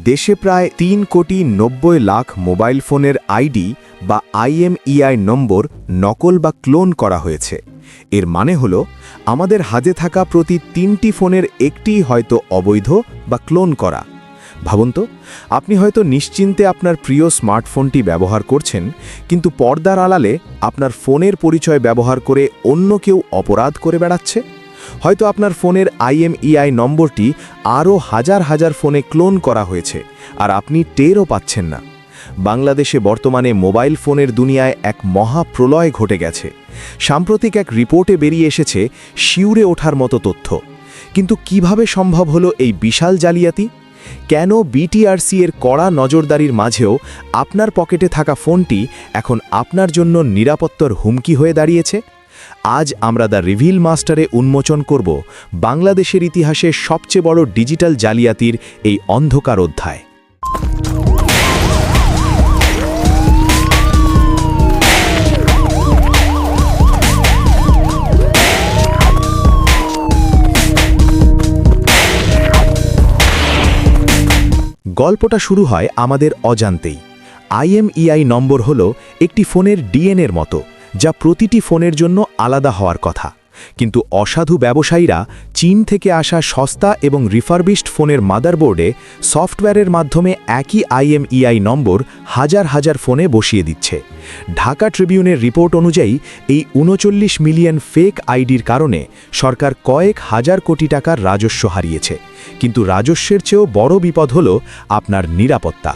দেশে প্রায় ৩,৯০,০০,০০০ মোবাইল ফোনের আইডি বা IMEI নম্বর নকল বা ক্লোন করা হয়েছে। এর মানে হল আমাদের হাতে থাকা প্রতি ৩টি ফোনের একটিই হয়তো অবৈধ বা ক্লোন করা। ভাবুন তো, আপনি হয়তো নিশ্চিন্তে আপনার প্রিয় স্মার্টফোনটি ব্যবহার করছেন, কিন্তু পর্দার আড়ালে আপনার ফোনের পরিচয় ব্যবহার করে অন্য কেউ অপরাধ করে বেড়াচ্ছে। হয়তো আপনার ফোনের IMEI নম্বরটি আরও হাজার হাজার ফোনে ক্লোন করা হয়েছে, আর আপনি টেরও পাচ্ছেন না। বাংলাদেশে বর্তমানে মোবাইল ফোনের দুনিয়ায় এক মহাপ্রলয় ঘটে গেছে। সাম্প্রতিক এক রিপোর্টে বেরিয়ে এসেছে শিউরে ওঠার মতো তথ্য। কিন্তু কিভাবে সম্ভব হলো এই বিশাল জালিয়াতি? কেন BTRC এর কড়া নজরদারির মাঝেও আপনার পকেটে থাকা ফোনটি এখন আপনার জন্য নিরাপত্তার হুমকি হয়ে দাঁড়িয়েছে? আজ আমরা দ্য রিভিল মাস্টারে উন্মোচন করব বাংলাদেশের ইতিহাসে সবচেয়ে বড় ডিজিটাল জালিয়াতির এই অন্ধকার অধ্যায়। গল্পটা শুরু হয় আমাদের অজান্তেই। IMEI নম্বর হল একটি ফোনের ডিএনএর মতো, যা প্রতিটি ফোনের জন্য আলাদা হওয়ার কথা। কিন্তু অসাধু ব্যবসায়ীরা চীন থেকে আসা সস্তা এবং রিফারবিশড ফোনের মাদারবোর্ডে সফটওয়্যারের মাধ্যমে একই IMEI নম্বর হাজার হাজার ফোনে বসিয়ে দিচ্ছে। ঢাকা ট্রিবিউনের রিপোর্ট অনুযায়ী এই ৩৯ মিলিয়ন ফেক আইডির কারণে সরকার কয়েক হাজার কোটি টাকার রাজস্ব হারিয়েছে। কিন্তু রাজস্বের চেয়েও বড় বিপদ হল আপনার নিরাপত্তা।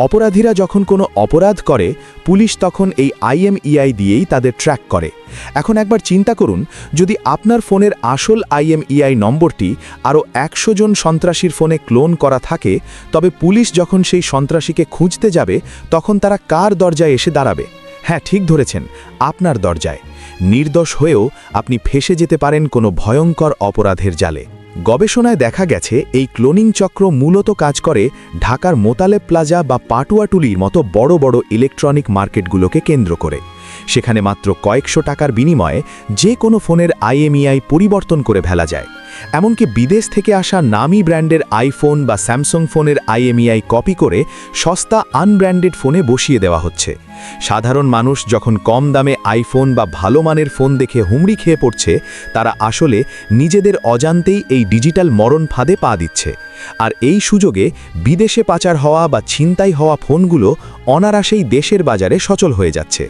অপরাধীরা যখন কোনো অপরাধ করে, পুলিশ তখন এই IMEI দিয়েই তাদের ট্র্যাক করে। এখন একবার চিন্তা করুন, যদি আপনার ফোনের আসল IMEI নম্বরটি আরও ১০০ জন সন্ত্রাসীর ফোনে ক্লোন করা থাকে, তবে পুলিশ যখন সেই সন্ত্রাসীকে খুঁজতে যাবে, তখন তারা কার দরজায় এসে দাঁড়াবে? হ্যাঁ, ঠিক ধরেছেন, আপনার দরজায়। নির্দোষ হয়েও আপনি ফেঁসে যেতে পারেন কোনো ভয়ঙ্কর অপরাধের জালে। গবেষণায় দেখা গেছে এই ক্লোনিং চক্র মূলত কাজ করে ঢাকার মোতালেব প্লাজা বা পাটুয়াটুলির মতো বড় বড় ইলেকট্রনিক মার্কেটগুলোকে কেন্দ্র করে। সেখানে মাত্র কয়েকশো টাকার বিনিময়ে যে কোনো ফোনের IMEI পরিবর্তন করে ফেলা যায়। এমনকি বিদেশ থেকে আসা নামি ব্র্যান্ডের আইফোন বা স্যামসাং ফোনের IMEI কপি করে সস্তা আনব্র্যান্ডেড ফোনে বসিয়ে দেওয়া হচ্ছে। সাধারণ মানুষ যখন কম দামে আইফোন বা ভালো মানের ফোন দেখে হুমড়ি খেয়ে পড়ছে, তারা আসলে নিজেদের অজান্তেই এই ডিজিটাল মরণ ফাঁদে পা দিচ্ছে। আর এই সুযোগে বিদেশে পাচার হওয়া বা ছিনতাই হওয়া ফোনগুলো অনায়াসেই দেশের বাজারে সচল হয়ে যাচ্ছে।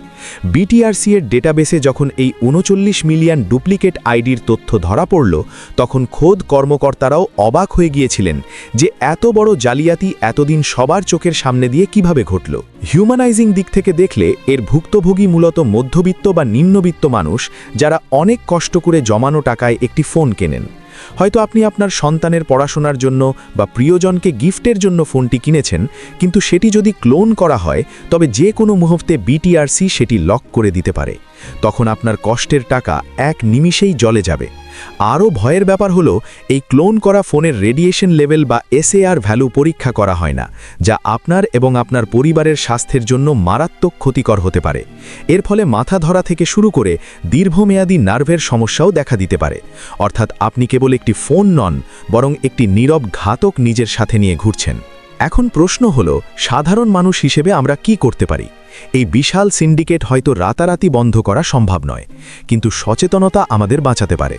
BTRC এর ডেটাবেসে যখন এই ৩৯ মিলিয়ন ডুপ্লিকেট আইডির তথ্য ধরা পড়ল, তখন খোদ কর্মকর্তারাও অবাক হয়ে গিয়েছিলেন যে এত বড় জালিয়াতি এতদিন সবার চোখের সামনে দিয়ে কিভাবে ঘটল। হিউম্যানাইজিং দিক থেকে দেখলে এর ভুক্তভোগী মূলত মধ্যবিত্ত বা নিম্নবিত্ত মানুষ, যারা অনেক কষ্ট করে জমানো টাকায় একটি ফোন কেনেন। হয়তো আপনি আপনার সন্তানের পড়াশোনার জন্য বা প্রিয়জনকে গিফটের জন্য ফোনটি কিনেছেন, কিন্তু সেটি যদি ক্লোন করা হয়, তবে যে কোনো মুহূর্তে BTRC সেটি লক করে দিতে পারে। তখন আপনার কষ্টের টাকা এক নিমিষেই জলে যাবে। আরও ভয়ের ব্যাপার হলো, এই ক্লোন করা ফোনের রেডিয়েশন লেভেল বা SAR ভ্যালু পরীক্ষা করা হয় না, যা আপনার এবং আপনার পরিবারের স্বাস্থ্যের জন্য মারাত্মক ক্ষতিকর হতে পারে। এর ফলে মাথা ধরা থেকে শুরু করে দীর্ঘমেয়াদী নার্ভের সমস্যাও দেখা দিতে পারে। অর্থাৎ আপনি কেবল একটি ফোন নন, বরং একটি নীরব ঘাতক নিজের সাথে নিয়ে ঘুরছেন। এখন প্রশ্ন হলো, সাধারণ মানুষ হিসেবে আমরা কি করতে পারি? এই বিশাল সিন্ডিকেট হয়তো রাতারাতি বন্ধ করা সম্ভব নয়, কিন্তু সচেতনতা আমাদের বাঁচাতে পারে।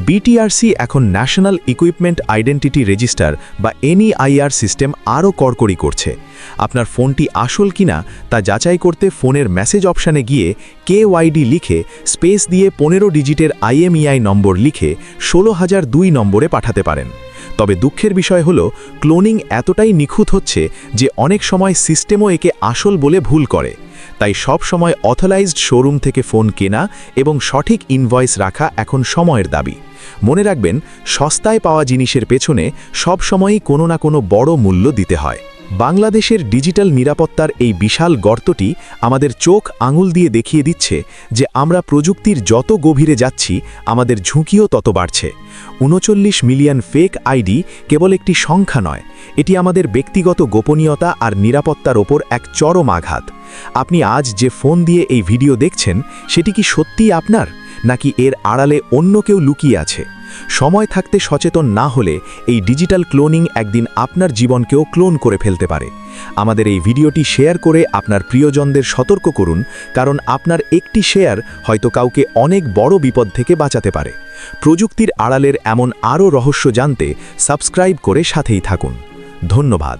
BTRC এখন ন্যাশনাল ইকুইপমেন্ট আইডেন্টিটি রেজিস্টার বা NEIR সিস্টেম আরও কড়কড়ি করছে। আপনার ফোনটি আসল কিনা তা যাচাই করতে ফোনের মেসেজ অপশানে গিয়ে KYD লিখে স্পেস দিয়ে 15 ডিজিটের IMEI নম্বর লিখে 16002 নম্বরে পাঠাতে পারেন। তবে দুঃখের বিষয় হলো, ক্লোনিং এতটাই নিখুঁত হচ্ছে যে অনেক সময় সিস্টেমও একে আসল বলে ভুল করে। তাই সব সময় অথরাইজড শোরুম থেকে ফোন কেনা এবং সঠিক ইনভয়েস রাখা এখন সময়ের দাবি। মনে রাখবেন, সস্তায় পাওয়া জিনিসের পেছনে সব সময়ই কোনো না কোনো বড় মূল্য দিতে হয়। বাংলাদেশের ডিজিটাল নিরাপত্তার এই বিশাল গর্তটি আমাদের চোখ আঙুল দিয়ে দেখিয়ে দিচ্ছে যে আমরা প্রযুক্তির যত গভীরে যাচ্ছি, আমাদের ঝুঁকিও তত বাড়ছে। ৩৯ মিলিয়ন ফেক আইডি কেবল একটি সংখ্যা নয়, এটি আমাদের ব্যক্তিগত গোপনীয়তা আর নিরাপত্তার ওপর এক চরম আঘাত। আপনি আজ যে ফোন দিয়ে এই ভিডিও দেখছেন, সেটি কি সত্যিই আপনার, নাকি এর আড়ালে অন্য কেউ লুকিয়ে আছে? সময় থাকতে সচেতন না হলে এই ডিজিটাল ক্লোনিং একদিন আপনার জীবনকেও ক্লোন করে ফেলতে পারে। আমাদের এই ভিডিওটি শেয়ার করে আপনার প্রিয়জনদের সতর্ক করুন, কারণ আপনার একটি শেয়ার হয়তো কাউকে অনেক বড় বিপদ থেকে বাঁচাতে পারে। প্রযুক্তির আড়ালের এমন আরও রহস্য জানতে সাবস্ক্রাইব করে সাথেই থাকুন। ধন্যবাদ।